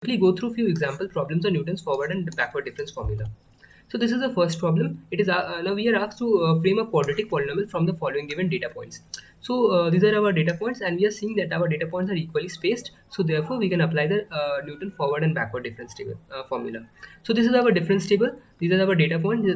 Quickly go through few example problems on Newton's forward and backward difference formula. So this is the first problem. It is now we are asked to frame a quadratic polynomial from the following given data points. So these are our data points, and we are seeing that our data points are equally spaced. So therefore, we can apply the Newton forward and backward difference table formula. So this is our difference table. These are our data points.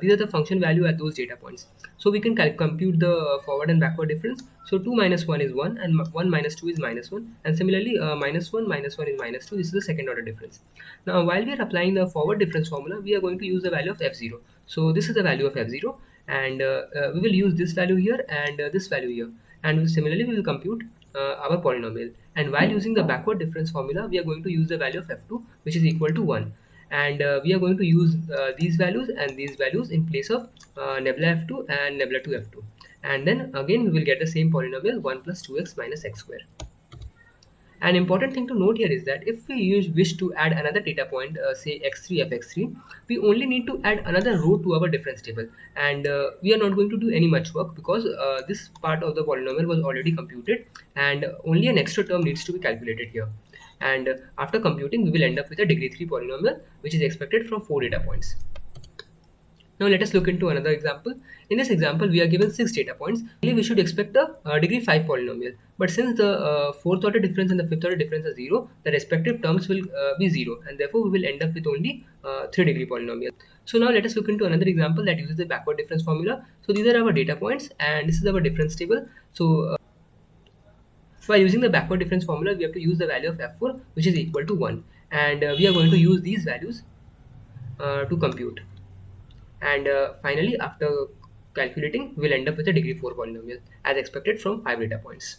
These are the function value at those data points. So we can compute the forward and backward difference. So 2 minus 1 is 1, and 1 minus 2 is minus 1. And similarly, minus 1 is minus 2. This is the second order difference. Now, while we are applying the forward difference formula, we are going to use the value of f0. So this is the value of f0, and we will use this value here and this value here. And similarly, we will compute our polynomial. And while using the backward difference formula, we are going to use the value of f2, which is equal to 1. And we are going to use these values and these values in place of nebula f2 and nebula 2 f2. And then again, we will get the same polynomial 1 plus 2x minus x square. An important thing to note here is that if we wish to add another data point, say x3 fx3, we only need to add another row to our difference table, and we are not going to do any much work because this part of the polynomial was already computed, and only an extra term needs to be calculated here. And after computing, we will end up with a degree 3 polynomial, which is expected from 4 data points. Now let us look into another example. In this example, we are given 6 data points. We should expect a degree 5 polynomial. But since the fourth order difference and the fifth order difference are 0, the respective terms will be 0, and therefore we will end up with only 3 degree polynomial. So now let us look into another example that uses the backward difference formula. So these are our data points, and this is our difference table. So by using the backward difference formula, we have to use the value of f4, which is equal to 1. And we are going to use these values to compute. And finally, after calculating, we'll end up with a degree 4 polynomial as expected from 5 data points.